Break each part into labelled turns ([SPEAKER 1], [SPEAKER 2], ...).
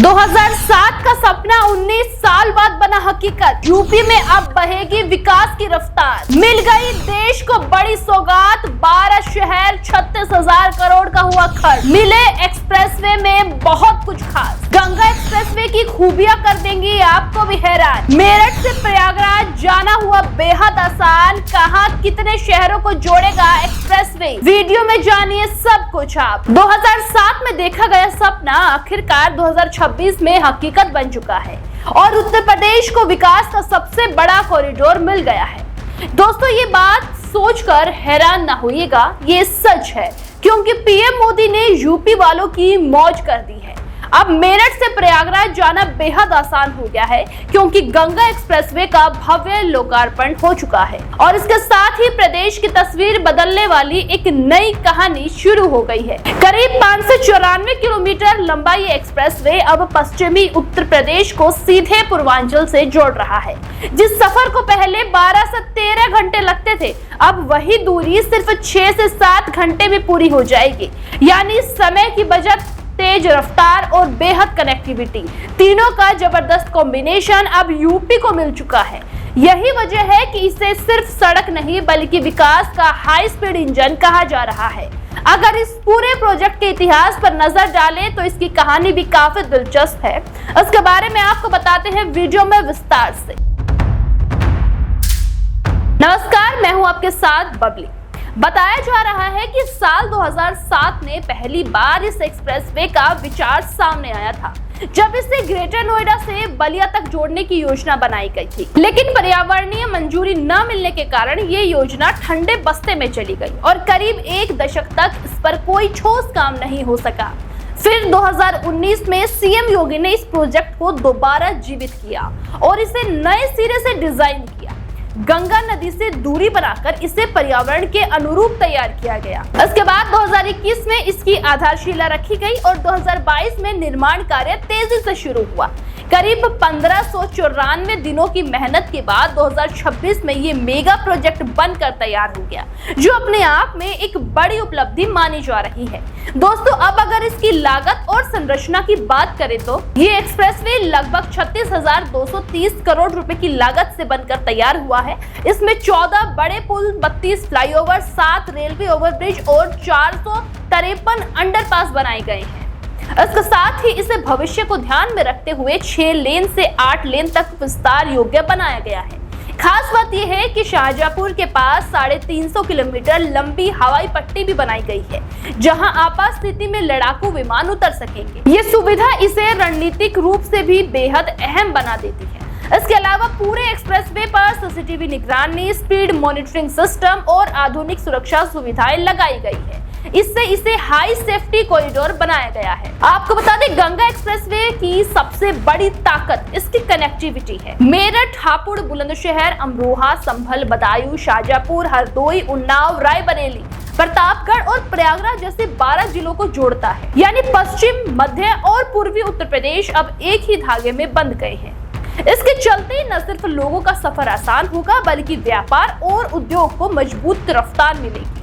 [SPEAKER 1] 2007 का सपना 19 साल बाद बना हकीकत। यूपी में अब बहेगी विकास की रफ्तार। मिल गई देश को बड़ी सौगात, 12 शहर 36,000 करोड़ का हुआ खर्च। मिले एक्सप्रेसवे में बहुत कुछ खास। गंगा एक्सप्रेसवे की खूबियां कर देंगी आपको भी हैरान। मेरठ से प्रयागराज जाना हुआ बेहद आसान। कहां कितने शहरों को जोड़ेगा एक्सप्रेसवे, वीडियो में जानिए सब कुछ आप। 2007 में देखा गया सपना आखिरकार 2026 में हकीकत बन चुका है और उत्तर प्रदेश को विकास का सबसे बड़ा कॉरिडोर मिल गया है। दोस्तों, ये बात सोचकर हैरान ना होइएगा, ये सच है, क्योंकि पीएम मोदी ने यूपी वालों की मौज कर दी है। अब मेरठ से प्रयागराज जाना बेहद आसान हो गया है, क्योंकि गंगा एक्सप्रेसवे का भव्य लोकार्पण हो चुका है और इसके साथ ही प्रदेश की तस्वीर बदलने वाली एक नई कहानी शुरू हो गई है। करीब 594 किलोमीटर लंबा ये एक्सप्रेसवे अब पश्चिमी उत्तर प्रदेश को सीधे पूर्वांचल से जोड़ रहा है। जिस सफर को पहले 12 से 13 घंटे लगते थे, अब वही दूरी सिर्फ 6 से 7 घंटे में पूरी हो जाएगी। यानी समय की बचत, तेज रफ्तार और बेहद कनेक्टिविटी, तीनों का जबरदस्त कॉम्बिनेशन अब यूपी को मिल चुका है। यही वजह है कि इसे सिर्फ सड़क नहीं बल्कि विकास का हाई स्पीड इंजन कहा जा रहा है। अगर इस पूरे प्रोजेक्ट के इतिहास पर नजर डालें तो इसकी कहानी भी काफी दिलचस्प है। इसके बारे में आपको बताते हैं वीडियो में विस्तार से। नमस्कार, मैं हूं आपके साथ बबली। बताया जा रहा है कि साल 2007 में पहली बार इस एक्सप्रेसवे का विचार सामने आया था, जब इसे ग्रेटर नोएडा से बलिया तक जोड़ने की योजना बनाई गई थी। लेकिन पर्यावरणीय मंजूरी न मिलने के कारण ये योजना ठंडे बस्ते में चली गई और करीब 1 दशक तक इस पर कोई ठोस काम नहीं हो सका। फिर 2019 में सीएम योगी ने इस प्रोजेक्ट को दोबारा जीवित किया और इसे नए सिरे से डिजाइन किया। गंगा नदी से दूरी बनाकर इसे पर्यावरण के अनुरूप तैयार किया गया। इसके बाद 2021 में इसकी आधारशिला रखी गई और 2022 में निर्माण कार्य तेजी से शुरू हुआ। करीब 1594 दिनों की मेहनत के बाद 2026 में ये मेगा प्रोजेक्ट बनकर तैयार हो गया, जो अपने आप में एक बड़ी उपलब्धि मानी जा रही है। दोस्तों, अब अगर इसकी लागत और संरचना की बात करें तो ये एक्सप्रेसवे लगभग 36,230 करोड़ रुपए की लागत से बनकर तैयार हुआ है। इसमें 14 बड़े पुल, 32 फ्लाईओवर, 7 रेलवे ओवरब्रिज और 453 अंडरपास बनाए गए हैं। इसके साथ ही इसे भविष्य को ध्यान में रखते हुए 6 लेन से 8 लेन तक विस्तार योग्य बनाया गया है। खास बात यह है कि शाहजहांपुर के पास 350 किलोमीटर लंबी हवाई पट्टी भी बनाई गई है, जहां आपात स्थिति में लड़ाकू विमान उतर सकेंगे। ये सुविधा इसे रणनीतिक रूप से भी बेहद अहम बना देती है। इसके अलावा पूरे एक्सप्रेसवे पर सीसीटीवी निगरानी, स्पीड मॉनिटरिंग सिस्टम और आधुनिक सुरक्षा सुविधाएं लगाई गई है। इससे इसे हाई सेफ्टी कॉरिडोर बनाया गया है। आपको बता दें, गंगा एक्सप्रेसवे की सबसे बड़ी ताकत इसकी कनेक्टिविटी है। मेरठ, हापुड़, बुलंदशहर, अमरोहा, संभल, बदायूं, शाहजहांपुर, हरदोई, उन्नाव, रायबरेली, प्रतापगढ़ और प्रयागराज जैसे 12 जिलों को जोड़ता है। यानी पश्चिम, मध्य और पूर्वी उत्तर प्रदेश अब एक ही धागे में बंध गए हैं। इसके चलते न सिर्फ लोगों का सफर आसान होगा, बल्कि व्यापार और उद्योग को मजबूत रफ्तार मिलेगी।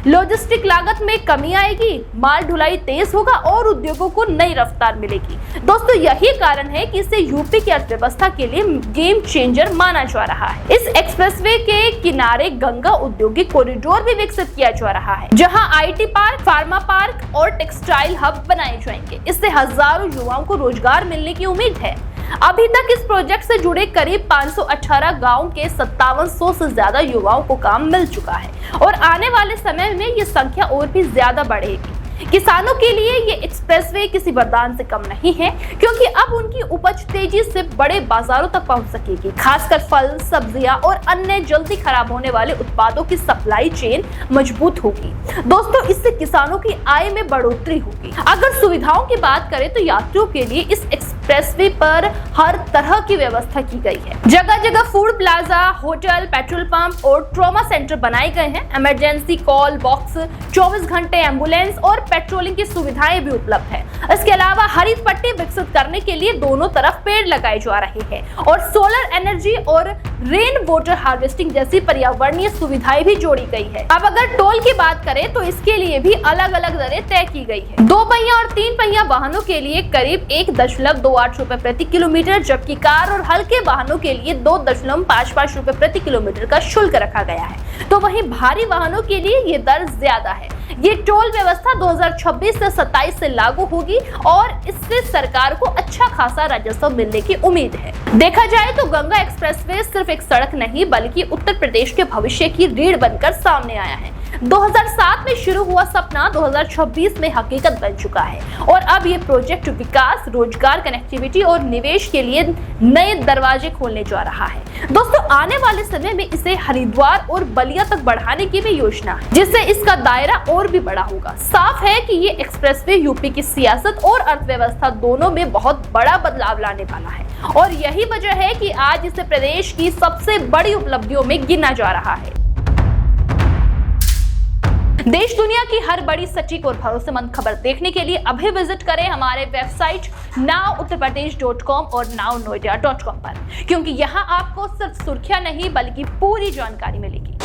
[SPEAKER 1] लॉजिस्टिक लागत में कमी आएगी, माल ढुलाई तेज होगा और उद्योगों को नई रफ्तार मिलेगी। दोस्तों, यही कारण है कि इसे यूपी की अर्थव्यवस्था के लिए गेम चेंजर माना जा रहा है। इस एक्सप्रेसवे के किनारे गंगा औद्योगिक कॉरिडोर भी विकसित किया जा रहा है, जहां आईटी पार्क, फार्मा पार्क और टेक्सटाइल हब बनाए जाएंगे। इससे हजारों युवाओं को रोजगार मिलने की उम्मीद है। अभी तक इस प्रोजेक्ट से जुड़े करीब 518 गांव के 5700 से ज्यादा युवाओं को काम मिल चुका है और आने वाले समय में ये संख्या और भी ज्यादा बढ़ेगी। किसानों के लिए ये एक्सप्रेसवे किसी वरदान से कम नहीं है, क्योंकि अब उनकी उपज तेजी से बड़े बाजारों तक पहुंच सकेगी। खासकर फल, सब्जियां और अन्य जल्दी खराब होने वाले उत्पादों की सप्लाई चेन मजबूत होगी। दोस्तों, इससे किसानों की आय में बढ़ोतरी होगी। अगर सुविधाओं की बात करें तो यात्रियों के लिए इस एक्सप्रेसवे पर हर तरह की व्यवस्था की गई है। जगह जगह food plaza, hotel, petrol pump और ट्रॉमा सेंटर बनाए गए हैं। इमरजेंसी कॉल बॉक्स, 24 घंटे एम्बुलेंस और पेट्रोलिंग की सुविधाएं भी उपलब्ध है। इसके अलावा हरित पट्टी विकसित करने के लिए दोनों तरफ पेड़ लगाए जा रहे हैं और सोलर एनर्जी और रेन वाटर हार्वेस्टिंग जैसी पर्यावरणीय सुविधाएं भी जोड़ी गई है। अब अगर टोल की बात करें तो इसके लिए भी अलग अलग दरें तय की गई है। 2 पहिया और 3 पहिया वाहनों के लिए करीब 1.28 रुपए प्रति किलोमीटर, जबकि कार और हल्के वाहनों के लिए 2.55 रुपए प्रति किलोमीटर का शुल्क रखा गया है। तो वहीं भारी वाहनों के लिए ये दर ज्यादा है। ये टोल व्यवस्था 2026 से 27 से लागू होगी और इससे सरकार को अच्छा खासा राजस्व मिलने की उम्मीद है। देखा जाए तो गंगा एक्सप्रेसवे सिर्फ एक सड़क नहीं बल्कि उत्तर प्रदेश के भविष्य की रीढ़ बनकर सामने आया है। 2007 में शुरू हुआ सपना 2026 में हकीकत बन चुका है और अब ये प्रोजेक्ट विकास, रोजगार, कनेक्टिविटी और निवेश के लिए नए दरवाजे खोलने जा रहा है। दोस्तों, आने वाले समय में इसे हरिद्वार और बलिया तक बढ़ाने की भी योजना है, जिससे इसका दायरा और भी बड़ा होगा। साफ है कि ये एक्सप्रेसवे यूपी की सियासत और अर्थव्यवस्था दोनों में बहुत बड़ा बदलाव लाने वाला है और यही वजह है कि आज इसे प्रदेश की सबसे बड़ी उपलब्धियों में गिना जा रहा है। देश दुनिया की हर बड़ी, सटीक और भरोसेमंद खबर देखने के लिए अभी विजिट करें हमारे वेबसाइट nowuttarpradesh.com और nownoida.com पर, क्योंकि यहाँ आपको सिर्फ सुर्खियां नहीं बल्कि पूरी जानकारी मिलेगी।